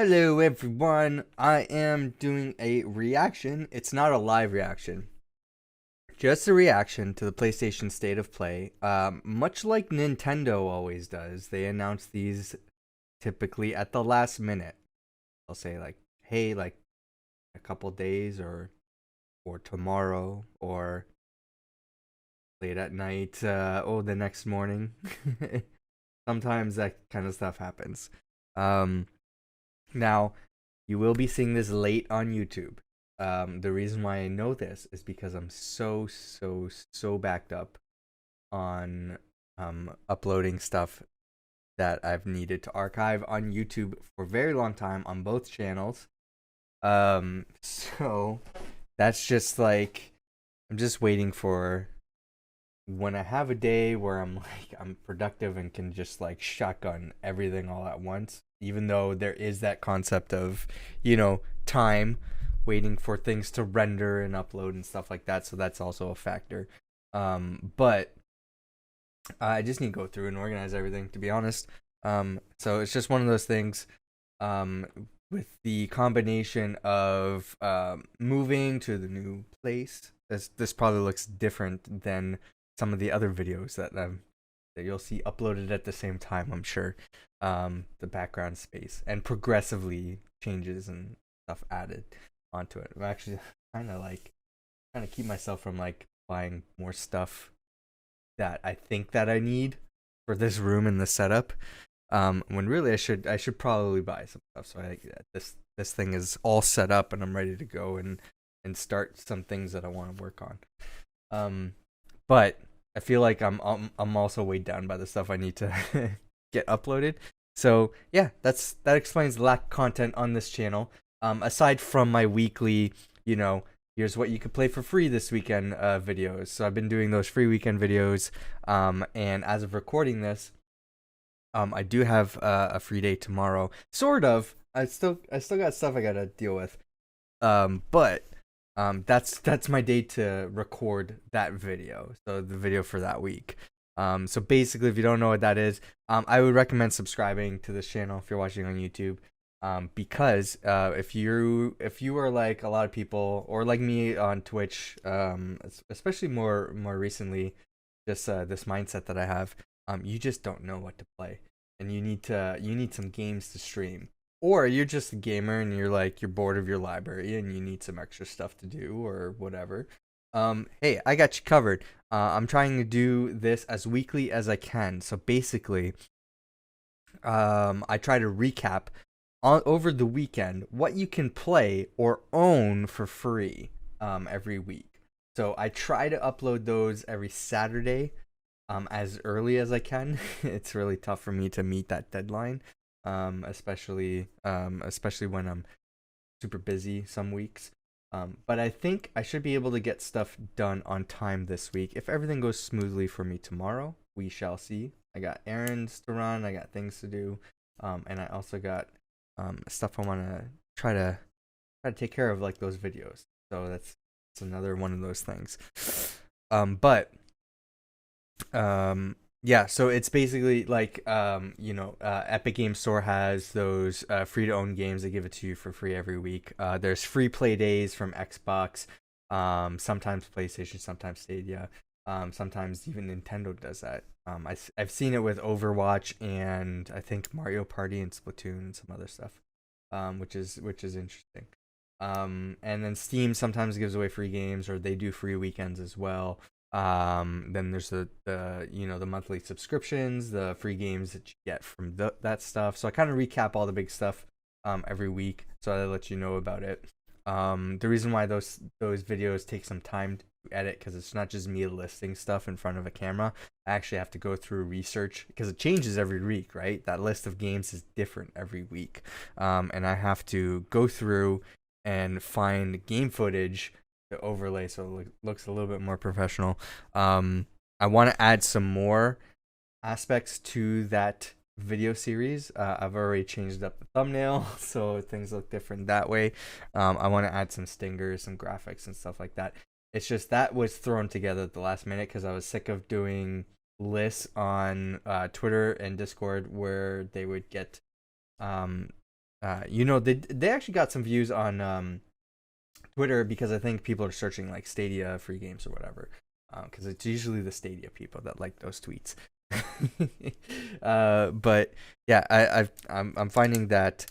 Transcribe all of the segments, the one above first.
Hello everyone, I am doing a reaction. It's not a live reaction, just a reaction to the PlayStation State of Play. Much like Nintendo always does, they announce these typically at the last minute. They'll say like, hey, like a couple days or tomorrow or late at night, the next morning. Sometimes that kind of stuff happens. Um, Now, you will be seeing this late on YouTube. The reason why I know this is because I'm so backed up on uploading stuff that I've needed to archive on YouTube for a very long time on both channels. So that's just like I'm just waiting for when I have a day where I'm productive and can just like shotgun everything all at once, even though there is that concept of, time waiting for things to render and upload and stuff like that. So that's also a factor. But I just need to go through and organize everything, to be honest. So it's just one of those things. Um, with the combination of moving to the new place, this probably looks different than some of the other videos that you'll see uploaded at the same time. I'm sure the background space and progressively changes and stuff added onto it. I'm actually trying to keep myself from like buying more stuff that I think that I need for this room and the setup. When really I should probably buy some stuff. So this thing is all set up and I'm ready to go and start some things that I want to work on. But I feel like I'm also weighed down by the stuff I need to get uploaded. So yeah, that explains the lack of content on this channel. Aside from my weekly, here's what you could play for free this weekend videos. So I've been doing those free weekend videos. And as of recording this, I do have a free day tomorrow. Sort of. I still got stuff I gotta deal with. But that's my day to record that video. So the video for that week. So basically, if you don't know what that is, I would recommend subscribing to this channel if you're watching on YouTube. Because if you are like a lot of people or like me on Twitch, especially more recently, just this mindset that I have, you just don't know what to play, and you need some games to stream. Or you're just a gamer and you're bored of your library and you need some extra stuff to do or whatever. Hey, I got you covered. I'm trying to do this as weekly as I can. So basically, I try to recap over the weekend what you can play or own for free every week. So I try to upload those every Saturday as early as I can. It's really tough for me to meet that deadline, especially when I'm super busy some weeks. But I think I should be able to get stuff done on time this week. If everything goes smoothly for me tomorrow, we shall see. I got errands to run, I got things to do, and I also got stuff I want to try to take care of, like those videos. So that's another one of those things. But yeah, so it's basically like Epic Game Store has those free to own games. They give it to you for free every week. There's free play days from Xbox, sometimes PlayStation, sometimes Stadia, sometimes even Nintendo does that. I've seen it with Overwatch and I think Mario Party and Splatoon and some other stuff, which is interesting. And then Steam sometimes gives away free games, or they do free weekends as well. Then there's the monthly subscriptions, the free games that you get from that stuff. So I kind of recap all the big stuff every week, so I let you know about it. The reason why those videos take some time to edit, because it's not just me listing stuff in front of a camera. I actually have to go through research because it changes every week, right? That list of games is different every week, and I have to go through and find game footage to overlay so it looks a little bit more professional. I want to add some more aspects to that video series. I've already changed up the thumbnail so things look different that way. I want to add some stingers, some graphics and stuff like that. It's just that was thrown together at the last minute because I was sick of doing lists on Twitter and Discord where they would get they actually got some views on Twitter, because I think people are searching like Stadia free games or whatever, because it's usually the Stadia people that like those tweets. But yeah, I'm finding that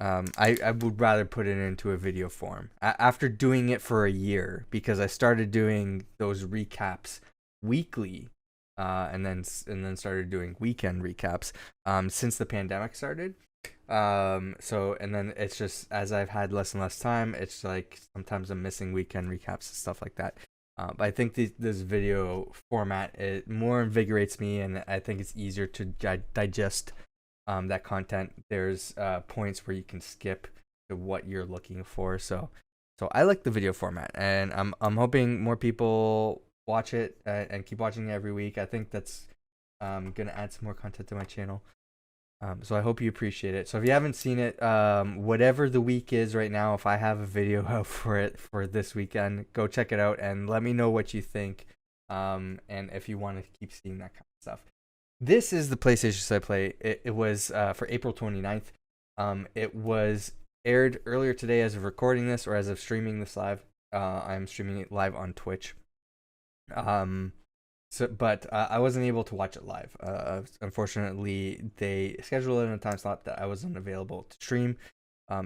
I would rather put it into a video form after doing it for a year, because I started doing those recaps weekly, and then started doing weekend recaps since the pandemic started. So, and then it's just, as I've had less and less time, it's like sometimes I'm missing weekend recaps and stuff like that. But I think this video format, it more invigorates me, and I think it's easier to digest that content. There's points where you can skip to what you're looking for. So I like the video format, and I'm hoping more people watch it and keep watching it every week. I think that's gonna add some more content to my channel. So I hope you appreciate it. So if you haven't seen it, whatever the week is right now, if I have a video out for it for this weekend, go check it out and let me know what you think. And if you want to keep seeing that kind of stuff. This is the PlayStation I play. It was for April 29th. It was aired earlier today as of recording this, or as of streaming this live. I'm streaming it live on Twitch. But I wasn't able to watch it live. Unfortunately, they scheduled it in a time slot that I wasn't available to stream.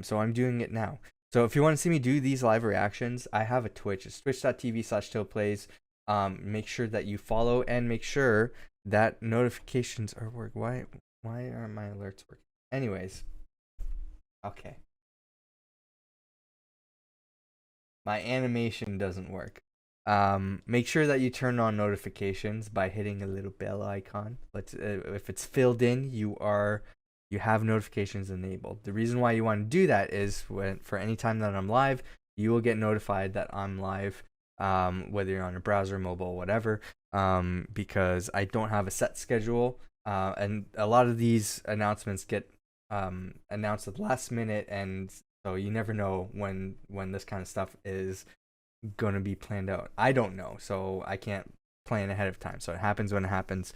So I'm doing it now. So if you want to see me do these live reactions, I have a Twitch. It's twitch.tv/TillPlays. Make sure that you follow, and make sure that notifications are working. Why aren't my alerts working? Anyways. Okay. My animation doesn't work. Make sure that you turn on notifications by hitting a little bell icon. But if it's filled in, you have notifications enabled. The reason why you want to do that is for any time that I'm live, you will get notified that I'm live, whether you're on a browser, mobile, whatever. Because I don't have a set schedule, and a lot of these announcements get announced at the last minute, and so you never know when this kind of stuff is gonna be planned out. I don't know, so I can't plan ahead of time. So it happens when it happens.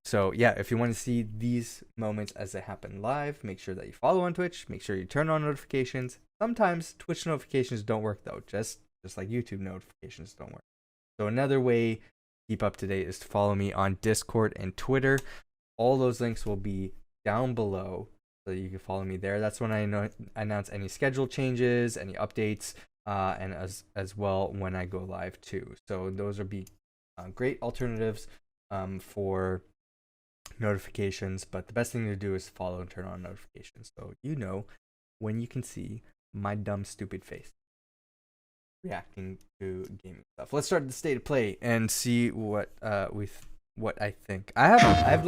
So yeah, if you want to see these moments as they happen live, make sure that you follow on Twitch. Make sure you turn on notifications. Sometimes Twitch notifications don't work though, just like YouTube notifications don't work. So another way to keep up to date is to follow me on Discord and Twitter. All those links will be down below, so you can follow me there. That's when I announce any schedule changes, any updates, and as well when I go live too. So those would be great alternatives for notifications, but the best thing to do is follow and turn on notifications, so you know when you can see my dumb stupid face reacting to gaming stuff. Let's start the state of play and see what I think. I have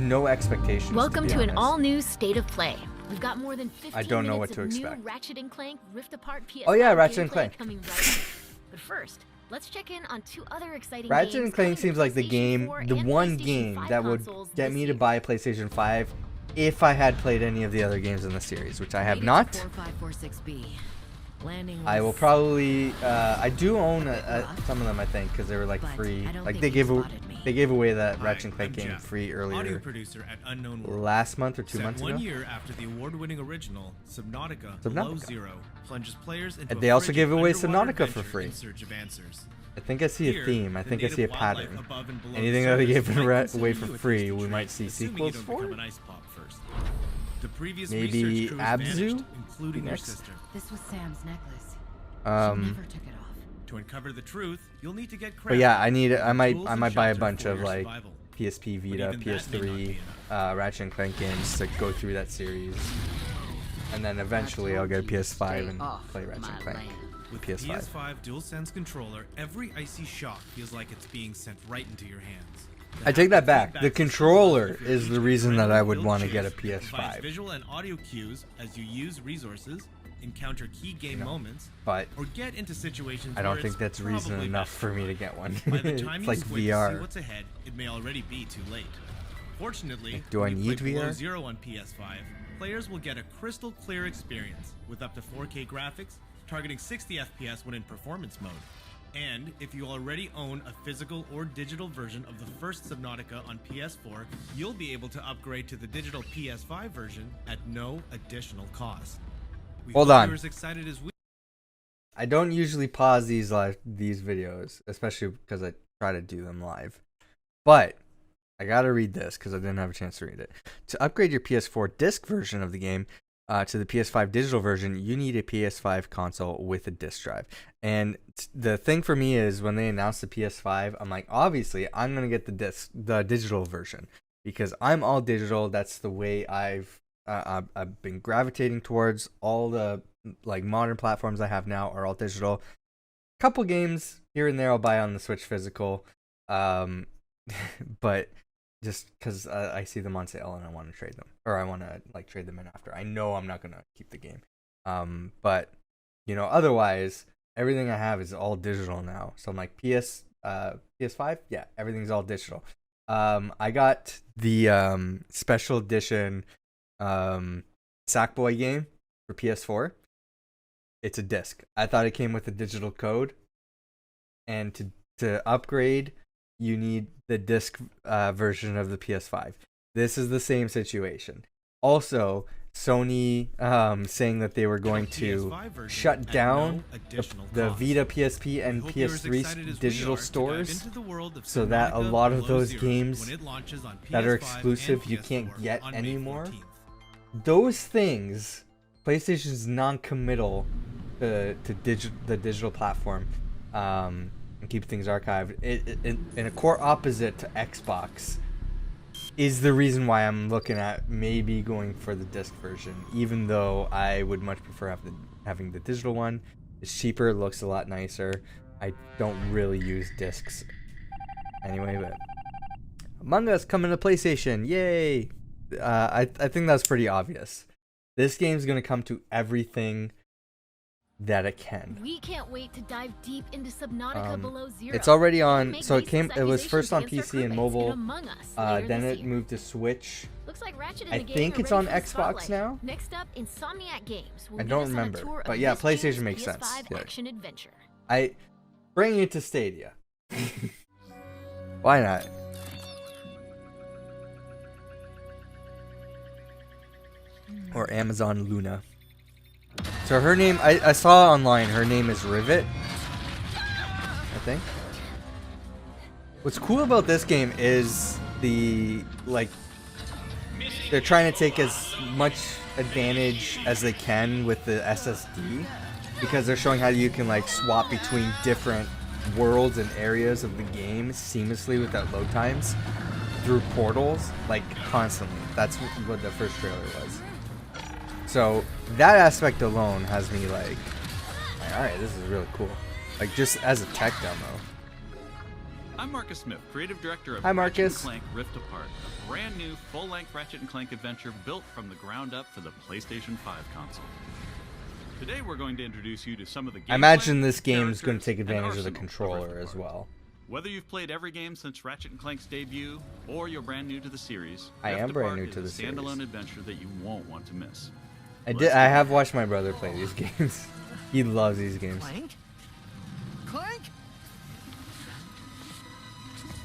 no expectations. Welcome to an all-new state of play. We've got more than 15 I don't know what minutes to of expect. New Ratchet and Clank Rift Apart PS5 Oh yeah, Ratchet and Clank. Coming right up. But first, let's check in on two other exciting Ratchet games and Clank coming seems to like the PlayStation 4 one and PlayStation game 5 that would consoles get this me to year. buy a PlayStation 5 if I had played any of the other games in the series, which I have Made it to not. 4546B. Landing I will was- probably I do own some of them, I think, because they were like But free. I don't Like think they you gave spotted me. they gave away that Hi, Ratchet and Clank I'm game Jeff, free audio earlier producer at Unknown World. last month or 2 Set months 1 ago. year after the award-winning original Subnautica: Subnautica. Below Zero plunges players into And a they also frigid gave away underwater Subnautica for adventure free. in search of answers. I think I see a Here, theme. I the think I see a native wildlife pattern. above and below the Anything that they surface gave might away consider for you a free, tasty we treat, might see assuming sequels you don't for. become an ice pop first. The previous Maybe research crew Abzu? vanished, including your Next. sister. This was Sam's necklace. She Um, never took it off. To uncover the truth, you'll need to get but crafty. yeah, I might Tools I and might buy a shelter bunch for of your like survival. PSP Vita, even that may not PS3, be Ratchet and Clank games to go through that series, and then eventually I'll get a PS5 and play Ratchet and Clank with With the PS5. PS5 DualSense controller, every icy shock feels like it's being sent right into your hands. I take that back. The Feedback system controller allows for is the features reason that I would built want to chips. get a It provides PS5. visual and audio cues as you use resources, encounter key game moments, But or get into situations I don't where think it's that's reason probably enough best for me to run. get one. By the time It's you like squint to see VR. what's ahead, it may already be too late. Fortunately, Do I when you need play Below VR? Zero on PS5, players will get a crystal clear experience with up to 4K graphics, targeting 60 FPS when in performance mode. And if you already own a physical or digital version of the first Subnautica on PS4, you'll be able to upgrade to the digital PS5 version at no additional cost. We Hold hope on. you're as excited as we. I don't usually pause these videos, especially because I try to do them live. But I gotta read this because I didn't have a chance to read it. To upgrade your PS4 disc version of the game to the PS5 digital version, you need a PS5 console with a disc drive. And the thing for me is when they announced the PS5, I'm like, obviously, I'm gonna get the digital version because I'm all digital. That's the way I've been gravitating towards. All the like modern platforms I have now are all digital. Couple games here and there I'll buy on the Switch physical, but just because I see them on sale and I want to trade them, or I want to like trade them in after. I know I'm not gonna keep the game, but you know, otherwise everything I have is all digital now. So I'm like PS5, yeah, everything's all digital. I got the special edition Sackboy game for PS4. It's a disc. I thought it came with a digital code, and to upgrade, you need the disc version of the PS5. This is the same situation. Also, Sony saying that they were going to shut down the Vita, PSP, and PS3 digital stores, so that a lot of those games that are exclusive you can't get anymore. Those things, PlayStation's non-committal to the digital platform, and keep things archived. In a core opposite to Xbox, is the reason why I'm looking at maybe going for the disc version, even though I would much prefer having the digital one. It's cheaper, looks a lot nicer. I don't really use discs anyway, but Among Us coming to PlayStation, yay! I think that's pretty obvious. This game's gonna come to everything that it can. We can't wait to dive deep into Subnautica Below Zero. It's already We can on, make so racist it was first on accusations PC and against our mobile, crewmates in Among Us later then this it year. moved to Switch. Looks like Ratchet and I the gang think are it's ready on for the Xbox spotlight. now. Next up, Insomniac Games will I lead don't us on a remember, tour but of yeah, this PlayStation year's makes PS5 sense. Yeah. action adventure. I bring it to Stadia. Why not? Or Amazon Luna. So her name, I saw online, her name is Rivet, I think. What's cool about this game is they're trying to take as much advantage as they can with the SSD, because they're showing how you can like swap between different worlds and areas of the game seamlessly without load times through portals, like constantly. That's what the first trailer was. So that aspect alone has me like alright, this is really cool. Like just as a tech demo. I'm Marcus Smith, creative director of Hi, Ratchet Marcus. Clank Rift Apart, a brand new full-length Ratchet & Clank adventure built from the ground up for the PlayStation 5 console. Today we're going to introduce you to some of the gameplay, I imagine this game is going to characters, take and advantage of the arsenal controller Rift as Apart. well. Whether you've played every game since Ratchet & Clank's debut, or you're brand new to the series, I Rift am brand Apart new to is the a standalone series. adventure that you won't want to miss. I have watched my brother play these games. He loves these games. Clank? Clank?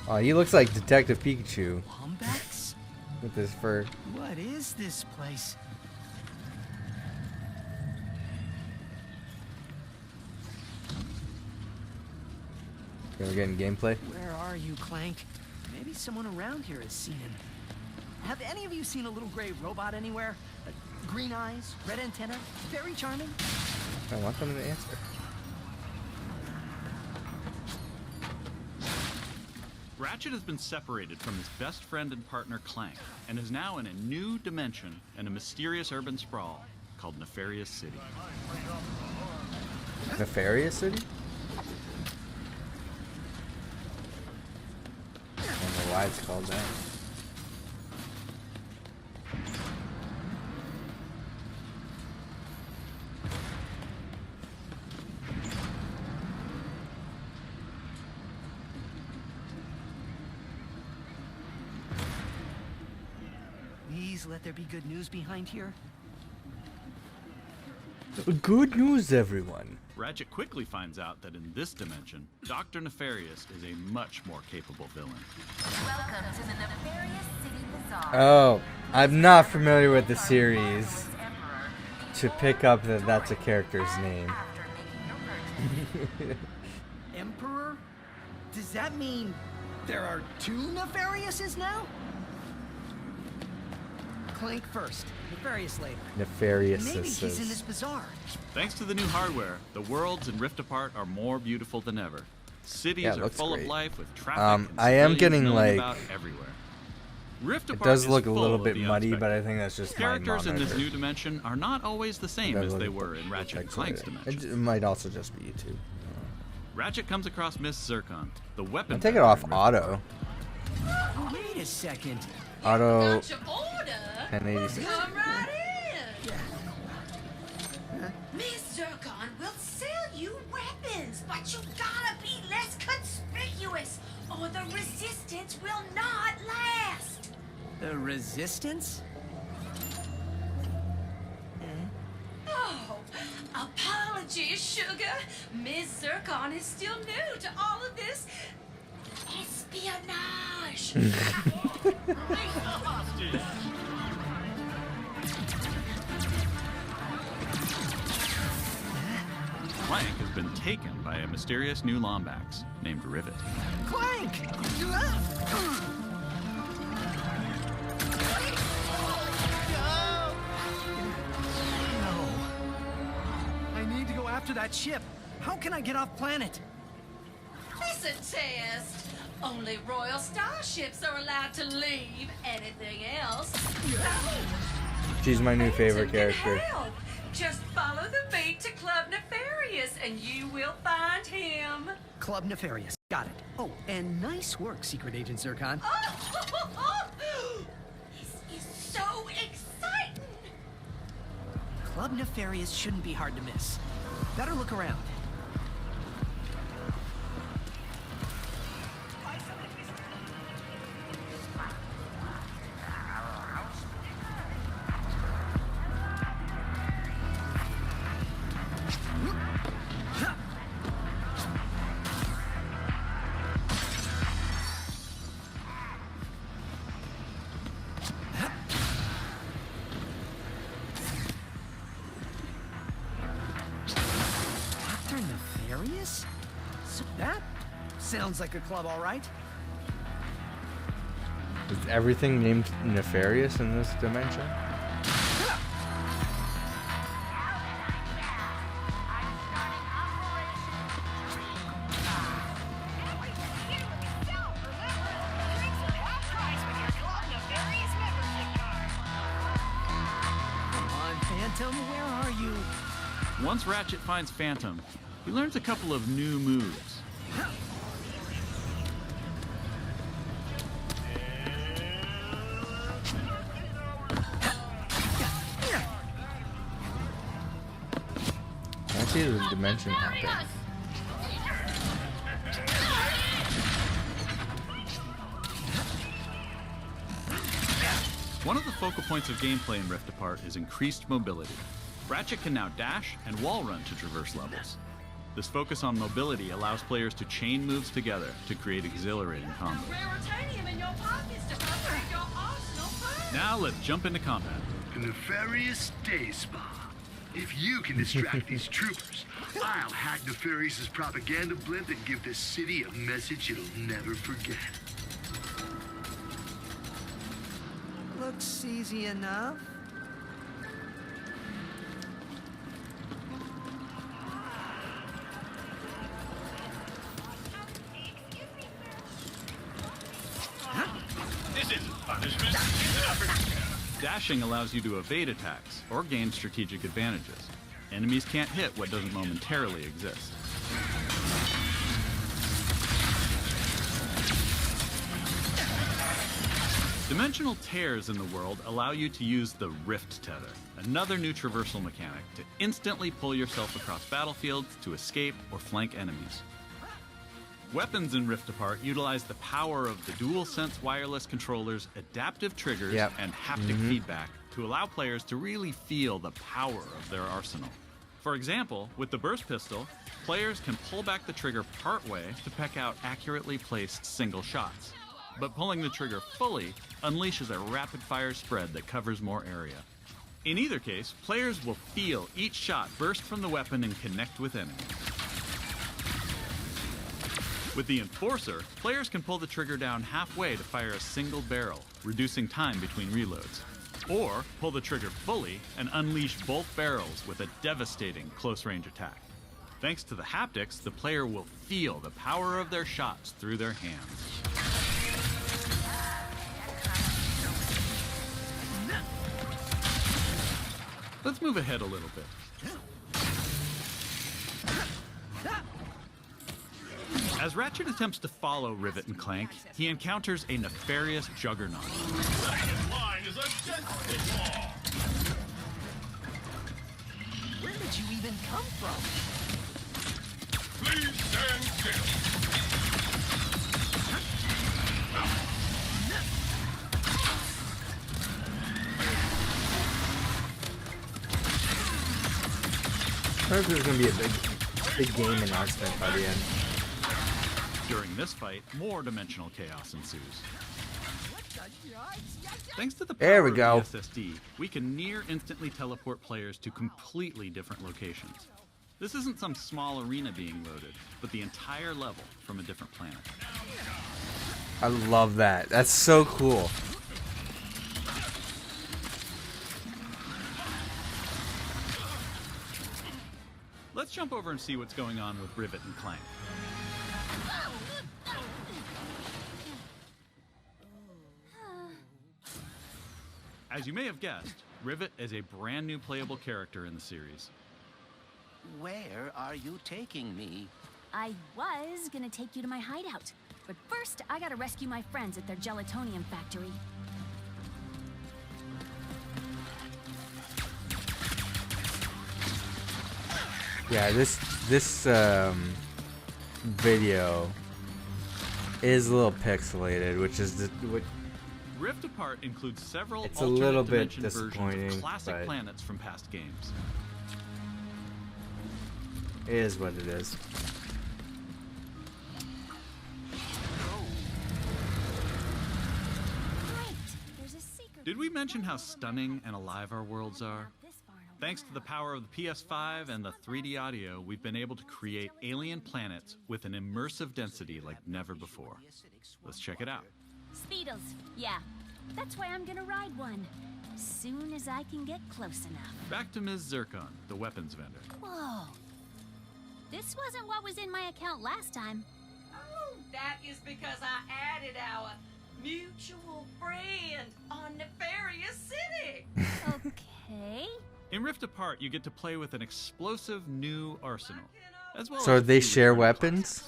Oh, he looks like Detective Pikachu Wombats? with his fur. What is this place? Okay, we're getting gameplay. Where are you, Clank? Maybe someone around here has seen him. Have any of you seen a little gray robot anywhere? Green eyes, red antenna, very charming. I want them to answer. Ratchet has been separated from his best friend and partner Clank, and is now in a new dimension in a mysterious urban sprawl called Nefarious City. Nefarious City? I don't know why it's called that. Please let there be good news behind here. Good news, everyone. Ratchet quickly finds out that in this dimension, Dr. Nefarious is a much more capable villain. Welcome to the Nefarious City Bazaar. Oh, I'm not familiar with the series to pick up that that's a character's name. Emperor? Does that mean there are 2 Nefariouses now? Clank first, Nefarious later. Nefarious Maybe he's in this sisters. bazaar. Thanks to the new hardware, the worlds in Rift Apart are more beautiful than ever. Cities Yeah, it are looks full great. of life with traffic and I am civilians getting, milling like- about everywhere. Rift It Apart does is look a full little of bit the muddy, but I unexpected. think that's just Characters my in this monitor. new dimension are not always the same Does as look they a were bit in Ratchet and Clank's pixelated. dimension. It might also just be YouTube. Ratchet comes across Miss Zircon, the weapon. I'll take it vendor off in Rift auto. Wait a second. Auto Got your order. 1086. Come right in. Miss Zircon will sell you weapons, but you gotta be less conspicuous, or the resistance will not last. The Resistance? Oh, apologies, sugar. Miss Zircon is still new to all of this espionage. Clank has been taken by a mysterious new Lombax named Rivet. Clank! No. I need to go after that ship. How can I get off planet? It's a test. Only royal starships are allowed to leave. Anything else? She's my new favorite Phantom can character. help. Just follow the beat to Club Nefarious and you will find him. Club Nefarious. Got it. Oh, and nice work, Secret Agent Zircon. This is so exciting. Club Nefarious shouldn't be hard to miss. Better look around. Dr. Nefarious? So that sounds like a club, all right. Is everything named Nefarious in this dimension? Come on, Phantom, where are you? Once Ratchet finds Phantom, he learns a couple of new moves. I see the dimension happen. One of the focal points of gameplay in Rift Apart is increased mobility. Ratchet can now dash and wall run to traverse levels. This focus on mobility allows players to chain moves together to create exhilarating combos. Raritanium in your pockets to upgrade your arsenal further. Now let's jump into combat. The Nefarious Day Spa. If you can distract these troopers, I'll hack Nefarious's propaganda blimp and give this city a message it'll never forget. Looks easy enough. Dashing allows you to evade attacks or gain strategic advantages. Enemies can't hit what doesn't momentarily exist. Dimensional tears in the world allow you to use the Rift Tether, another new traversal mechanic to instantly pull yourself across battlefields to escape or flank enemies. Weapons in Rift Apart utilize the power of the DualSense wireless controller's adaptive triggers Yep. and haptic feedback to allow players to really feel the power of their arsenal. For example, with the burst pistol, players can pull back the trigger partway to peck out accurately placed single shots. But pulling the trigger fully unleashes a rapid-fire spread that covers more area. In either case, players will feel each shot burst from the weapon and connect with enemies. With the Enforcer, players can pull the trigger down halfway to fire a single barrel, reducing time between reloads. Or pull the trigger fully and unleash both barrels with a devastating close-range attack. Thanks to the haptics, the player will feel the power of their shots through their hands. Let's move ahead a little bit. As Ratchet attempts to follow Rivet and Clank, he encounters a nefarious juggernaut. Where did you even come from? Please stand still. I wonder if there's gonna be a big game announcement by the end. During this fight, more dimensional chaos ensues. Thanks to the power There we of go. the SSD, we can near instantly teleport players to completely different locations. This isn't some small arena being loaded, but the entire level from a different planet. I love that. That's so cool. Let's jump over and see what's going on with Rivet and Clank. As you may have guessed, Rivet is a brand new playable character in the series. Where are you taking me? I was gonna take you to my hideout, but first I gotta rescue my friends at their gelatonium factory. Yeah, this video is a little pixelated, which is what. Rift Apart includes several It's a little alternate bit dimension versions disappointing, of classic but planets from past games. it is what it is. Great! There's a secret. Did we mention how stunning and alive our worlds are? Thanks to the power of the PS5 and the 3D audio, we've been able to create alien planets with an immersive density like never before. Let's check it out. Speedos, yeah. That's why I'm gonna ride one. Soon as I can get close enough. Back to Ms. Zircon, the weapons vendor. Whoa. This wasn't what was in my account last time. Oh, that is because I added our mutual friend on Nefarious City. Okay. In Rift Apart, you get to play with an explosive new arsenal, as well So as they a few share returning weapons?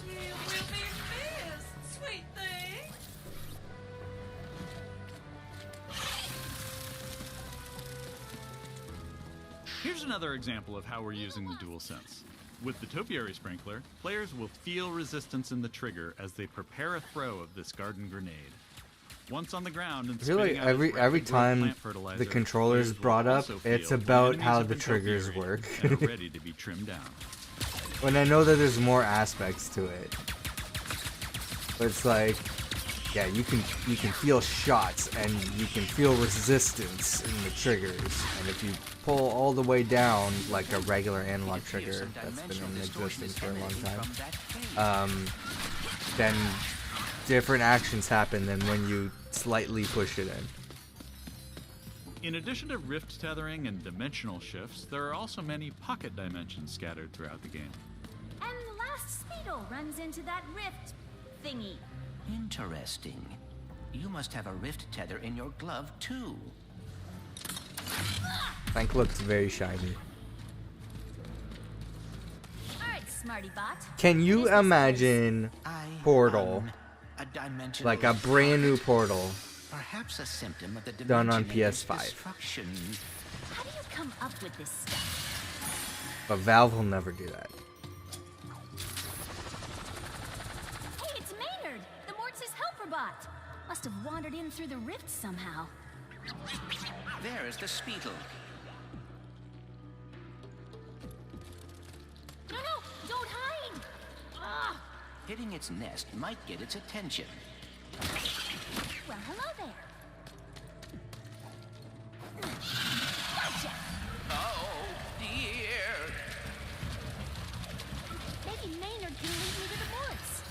You will be missed, sweet thing. Here's another example of how we're using the DualSense. With the Topiary Sprinkler, players will feel resistance in the trigger as they prepare a throw of this garden grenade. Once on the ground and I feel like spitting out its every rapid growth time plant fertilizer, the controller's players will brought up, also feel it's when about enemies how have the been triggers topiaried work. and are ready to be trimmed down. When I know that there's more aspects to it. But it's like, yeah, you can feel shots and you can feel resistance in the triggers. And if you pull all the way down like a regular analog trigger that's been in existence for a long time, then different actions happen than when you slightly push it in. In addition to rift tethering and dimensional shifts, there are also many pocket dimensions scattered throughout the game. And the last Speedo runs into that rift thingy. Interesting. You must have a rift tether in your glove, too. Clank looks very shiny. Alright, smarty bot. Can you Business imagine Portal, A dimensional like a brand new Portal, perhaps a symptom of the done on Dimensionator's PS5? destruction. How do you come up with this stuff? But Valve will never do that. Hey, it's Maynard, the Mortis helper bot. Must have wandered in through the rift somehow. There is the Speetle. Hitting its nest might get its attention. Well, hello there. Gotcha. Oh, dear. Maybe Maynard can lead me to the woods.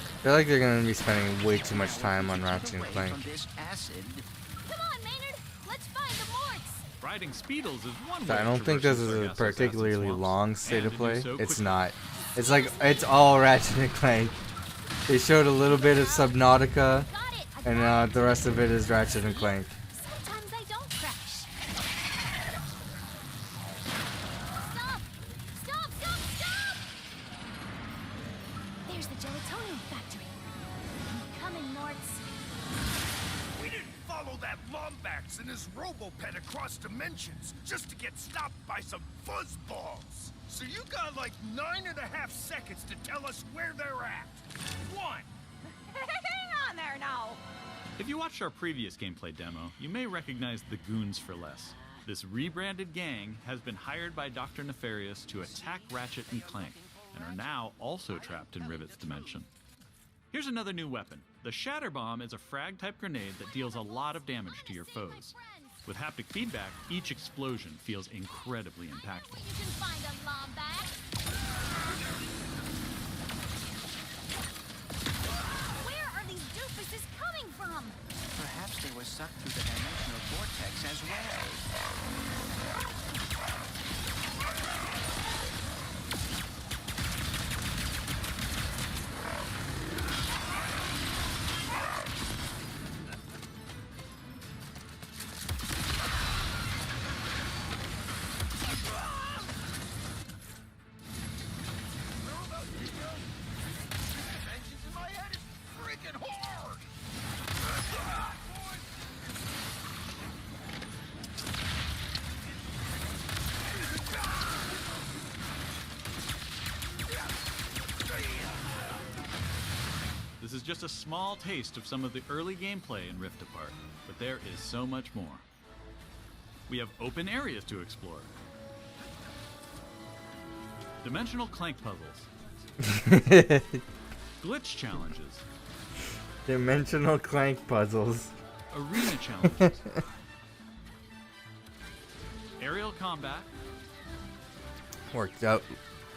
I feel like they're gonna be spending way too much time on Ratchet and Away Clank. from this acid. Come on, Maynard. Let's find the morts. Riding Speedles is one So way I to don't think this traverse is a Sargasso's particularly acid swamps, long state and of to do play. so It's quickly. not. It's like it's all Ratchet and Clank. They showed a little bit of Subnautica, Got it. I and got it. the rest of it is Ratchet and Clank. Sometimes I don't crash. Stop! Stop! Stop! Stop! There's the gelatonium factory. I'm coming, Morts. We didn't follow that Lombax and his Robopet across dimensions just to get stopped by some fuzzballs. So you got like 9.5 seconds to tell us where they're at. 1. Hang on there now. If you watched our previous gameplay demo, you may recognize the Goons for Less. This rebranded gang has been hired by Dr. Nefarious to attack Ratchet and Clank, and are now also trapped in Rivet's dimension. Here's another new weapon. The Shatter Bomb is a frag-type grenade that deals a lot of damage to your foes. With haptic feedback, each explosion feels incredibly impactful. You can find a Lombax. Where are these doofuses coming from? Perhaps they were sucked through the dimensional vortex as well. Tensions in my head is freaking hard. This is just a small taste of some of the early gameplay in Rift Apart, but there is so much more. We have open areas to explore. Dimensional clank puzzles. Glitch challenges. Dimensional Clank puzzles. Arena challenges. Aerial combat. Worked out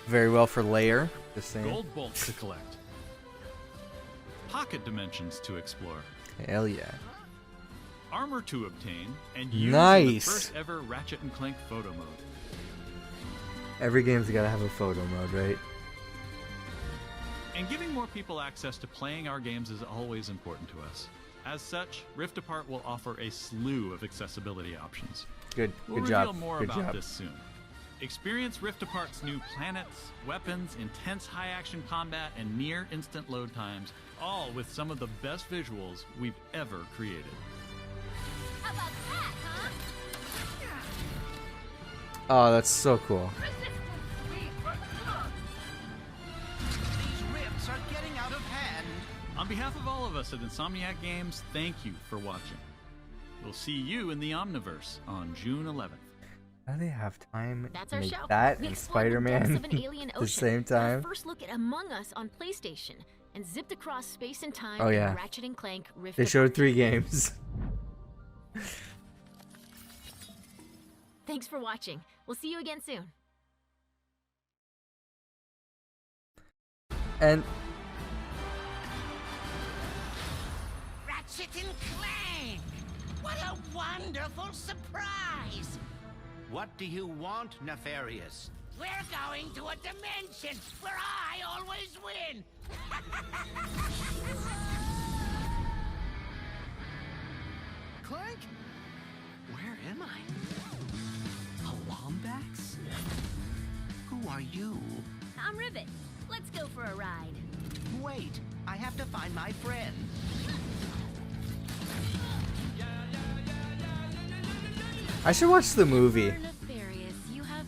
very well for Layer. Just saying. Gold bolts to collect. Pocket dimensions to explore. Hell yeah. Armor to obtain, and use in the Nice. first ever Ratchet and Clank photo mode. Every game's gotta have a photo mode, right? And giving more people access to playing our games is always important to us. As such, Rift Apart will offer a slew of accessibility options. Good. We'll Good reveal job. more Good about job. this soon. Experience Rift Apart's new planets, weapons, intense high-action combat, and near instant load times, all with some of the best visuals we've ever created. How about that, huh? Oh, that's so cool. These rifts are getting out of hand. On behalf of all of us at Insomniac Games, thank you for watching. We'll see you in the Omniverse on June 11th. How do they have time That's to our make show. that We and explored the depths Spider-Man of an alien at the ocean. same time? Our first look at Among Us on PlayStation, and zipped across space and time Oh, in yeah. Ratchet and Clank Rift They showed Apart. 3 games. Thanks for watching. We'll see you again soon. And Ratchet and Clank! What a wonderful surprise! What do you want, Nefarious? We're going to a dimension where I always win! Clank? Where am I? A Lombax? Who are you? I'm Rivet. Let's go for a ride. Wait, I have to find my friend. I should watch the movie. Nefarious, you have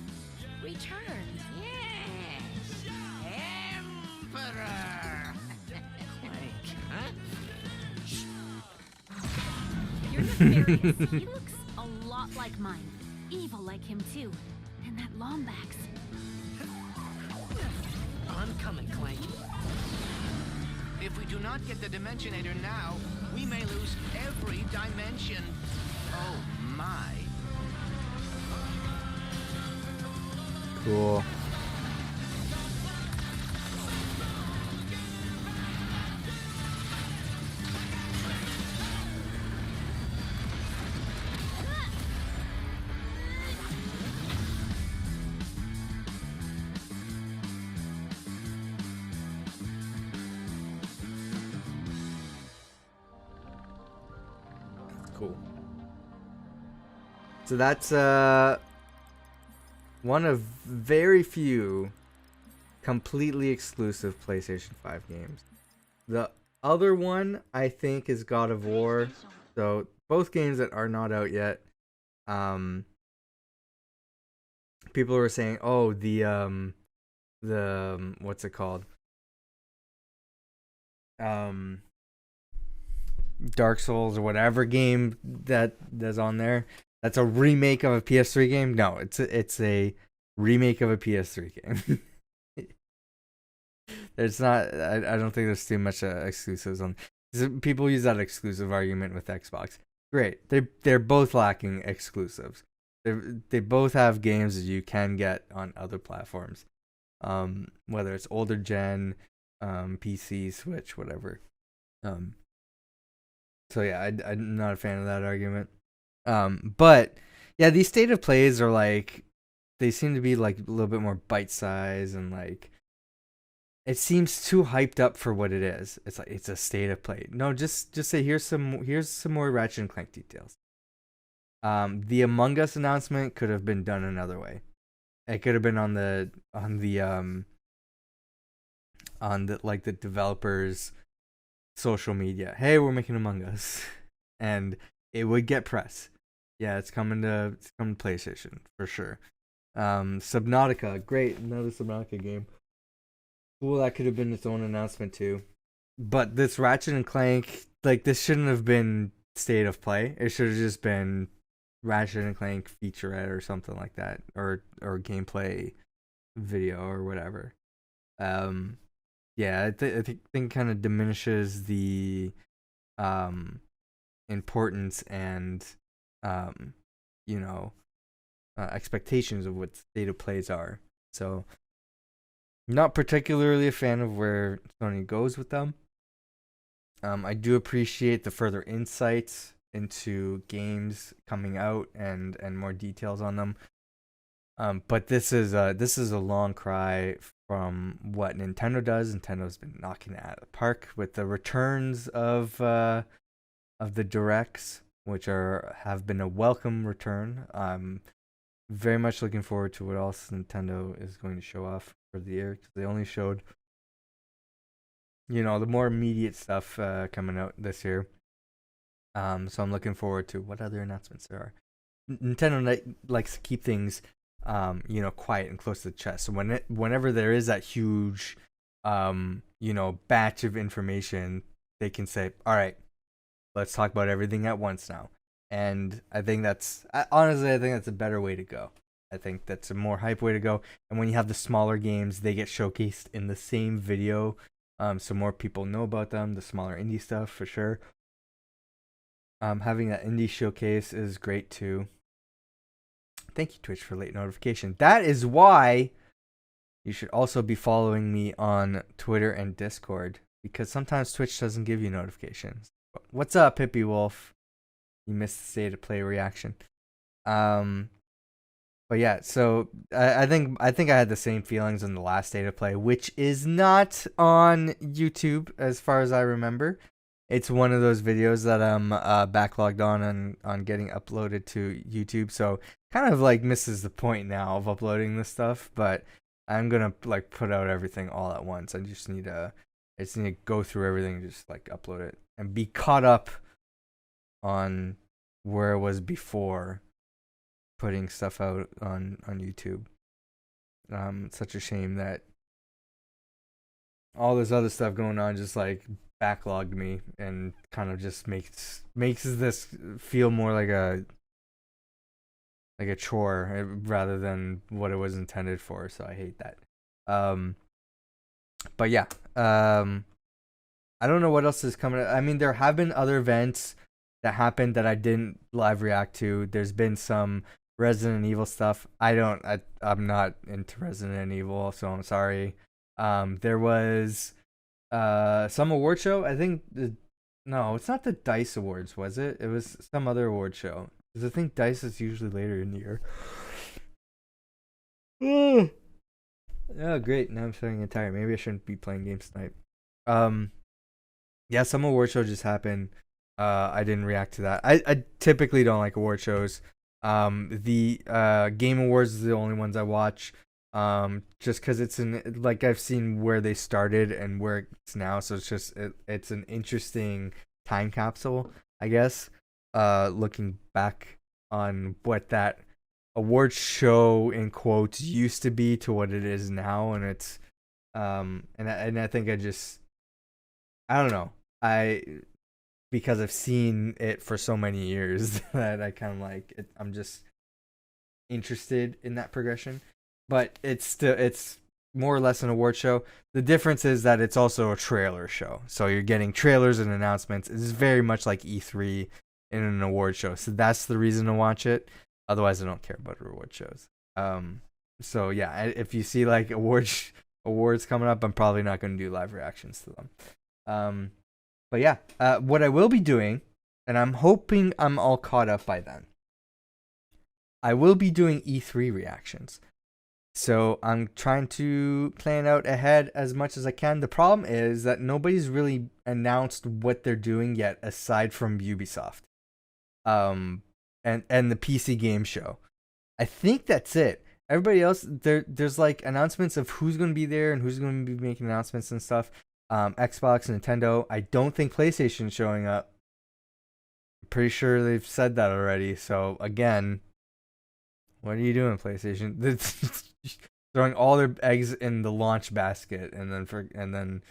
You're nefarious. He looks a lot like mine. Evil like him too. And that Lombax. I'm coming, Clank. If we do not get the Dimensionator now, we may lose every dimension. Oh my. Cool. Cool. So that's one of very few completely exclusive PlayStation 5 games. The other one I think is God of War. So both games that are not out yet. People were saying, "Oh, the what's it called? Dark Souls or whatever game that's on there. That's a remake of a PS3 game. No, it's a remake of a PS3 game. There's not. I don't think there's too much exclusives on. People use that exclusive argument with Xbox. Great, they're both lacking exclusives. They both have games that you can get on other platforms, whether it's older gen, PC, Switch, whatever. So yeah, I'm not a fan of that argument. But yeah, these state of plays are like, they seem to be like a little bit more bite size, and like it seems too hyped up for what it is. It's like it's a state of play. No, just say here's some more Ratchet and Clank details. The Among Us announcement could have been done another way. It could have been on the like the developers' social media. Hey, we're making Among Us, and it would get press. Yeah, it's coming to PlayStation for sure. Subnautica, great, another Subnautica game. Cool, that could have been its own announcement too. But this Ratchet and Clank, like, this shouldn't have been state of play. It should have just been Ratchet and Clank featurette or something like that, or gameplay video or whatever. Yeah, I think kind of diminishes the importance and expectations of what state of plays are. So, not particularly a fan of where Sony goes with them. I do appreciate the further insights into games coming out and more details on them. But this is a long cry from what Nintendo does. Nintendo's been knocking it out of the park with the returns of the directs, which have been a welcome return. I'm very much looking forward to what else Nintendo is going to show off for the year, because they only showed the more immediate stuff coming out this year. So I'm looking forward to what other announcements there are. Nintendo likes to keep things quiet and close to the chest. So whenever there is that huge batch of information, they can say, all right, let's talk about everything at once now. And I think that's a better way to go. I think that's a more hype way to go. And when you have the smaller games, they get showcased in the same video, so more people know about them. The smaller indie stuff, for sure. Having that indie showcase is great too. Thank you, Twitch, for late notification. That is why you should also be following me on Twitter and Discord, because sometimes Twitch doesn't give you notifications. What's up, Hippie Wolf? You missed the state of play reaction. But yeah, so I think I had the same feelings in the last state of play, which is not on YouTube as far as I remember. It's one of those videos that I'm backlogged on getting uploaded to YouTube, so kind of like misses the point now of uploading this stuff. But I'm gonna like put out everything all at once. I just need to go through everything, just like upload it and be caught up on where it was before putting stuff out on YouTube. It's such a shame that all this other stuff going on just like backlogged me and kind of just makes this feel more like a chore rather than what it was intended for. So I hate that. But yeah, I don't know what else is coming. I mean, there have been other events that happened that I didn't live react to. There's been some Resident Evil stuff. I'm not into Resident Evil, so I'm sorry. There was some award show. I think no, it's not the Dice Awards, was it? It was some other award show. Because I think Dice is usually later in the year. Oh, great. Now I'm starting to get tired. Maybe I shouldn't be playing games tonight. Yeah, some award show just happened. I didn't react to that. I typically don't like award shows. The Game Awards is the only ones I watch. Just because it's like I've seen where they started and where it's now, so it's an interesting time capsule, I guess. Looking back on what that award show in quotes used to be to what it is now, and it's and I think I don't know, because I've seen it for so many years that I kind of like it, I'm just interested in that progression. But it's more or less an award show. The difference is that it's also a trailer show, so you're getting trailers and announcements. It's very much like E3 in an award show, so that's the reason to watch it. Otherwise, I don't care about award shows. So yeah, if you see like awards coming up, I'm probably not going to do live reactions to them. But yeah, what I will be doing, and I'm hoping I'm all caught up by then, I will be doing E3 reactions. So I'm trying to plan out ahead as much as I can. The problem is that nobody's really announced what they're doing yet, aside from Ubisoft, and the PC game show. I think that's it. Everybody else, there's like announcements of who's going to be there and who's going to be making announcements and stuff. Xbox, Nintendo. I don't think PlayStation's showing up. I'm pretty sure they've said that already. So again, what are you doing, PlayStation? Throwing all their eggs in the launch basket, and then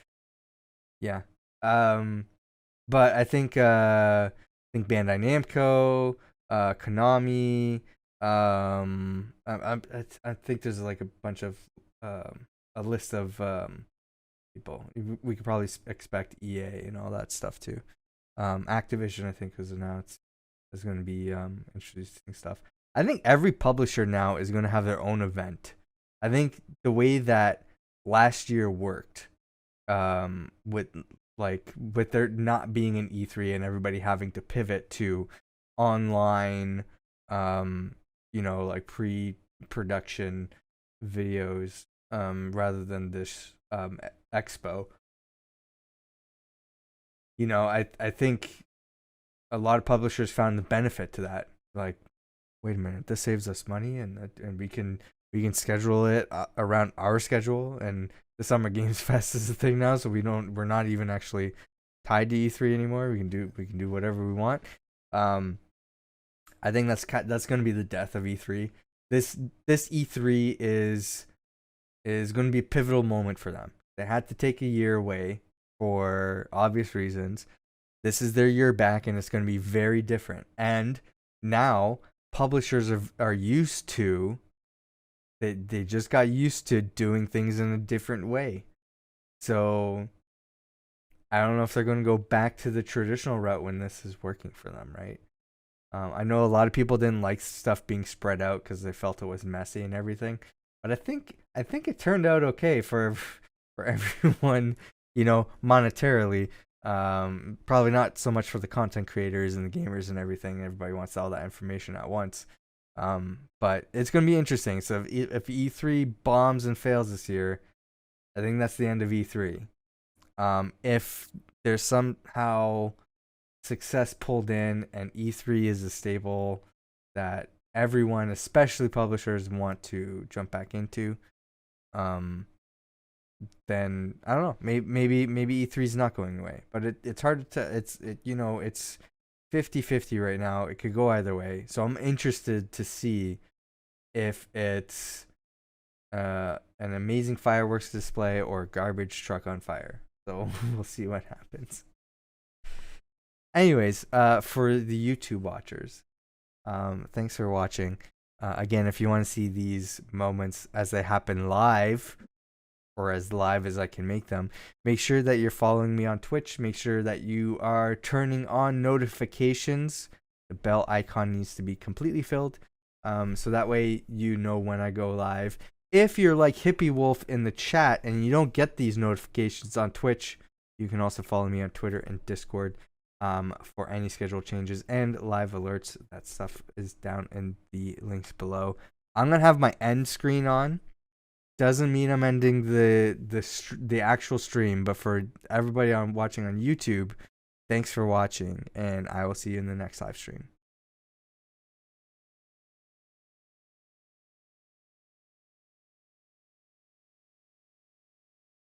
yeah. But I think Bandai Namco, Konami. I think there's like a bunch of a list of people. We could probably expect EA and all that stuff too. Activision, I think, was announced is going to be introducing stuff. I think every publisher now is going to have their own event. I think the way that last year worked, with there not being an E3 and everybody having to pivot to online, like pre-production videos, rather than this expo. I think a lot of publishers found the benefit to that. Like, wait a minute, this saves us money, and we can schedule it around our schedule, and the Summer Games Fest is the thing now, so we're not even actually tied to E3 anymore. We can do whatever we want. I think that's going to be the death of E3. This E3 is going to be a pivotal moment for them. They had to take a year away for obvious reasons. This is their year back, and it's going to be very different. And now publishers are used to, they just got used to doing things in a different way. So I don't know if they're going to go back to the traditional route when this is working for them, right? I know a lot of people didn't like stuff being spread out because they felt it was messy and everything, but I think it turned out okay for everyone, monetarily. Probably not so much for the content creators and the gamers and everything. Everybody wants all that information at once. But it's going to be interesting. So if E3 bombs and fails this year, I think that's the end of E3. If there's somehow success pulled in and E3 is a staple that everyone, especially publishers, want to jump back into, then I don't know. Maybe E3 is not going away, but it's hard to it's 50-50 right now. It could go either way. So I'm interested to see if it's an amazing fireworks display or a garbage truck on fire. So we'll see what happens. Anyways, for the YouTube watchers, thanks for watching. Again, if you want to see these moments as they happen live, or as live as I can make them, make sure that you're following me on Twitch. Make sure that you are turning on notifications. The bell icon needs to be completely filled, so that way you know when I go live. If you're like Hippie Wolf in the chat and you don't get these notifications on Twitch, you can also follow me on Twitter and Discord for any schedule changes and live alerts. That stuff is down in the links below. I'm gonna have my end screen on. Doesn't mean I'm ending the actual stream, but for everybody watching on YouTube, thanks for watching, and I will see you in the next live stream.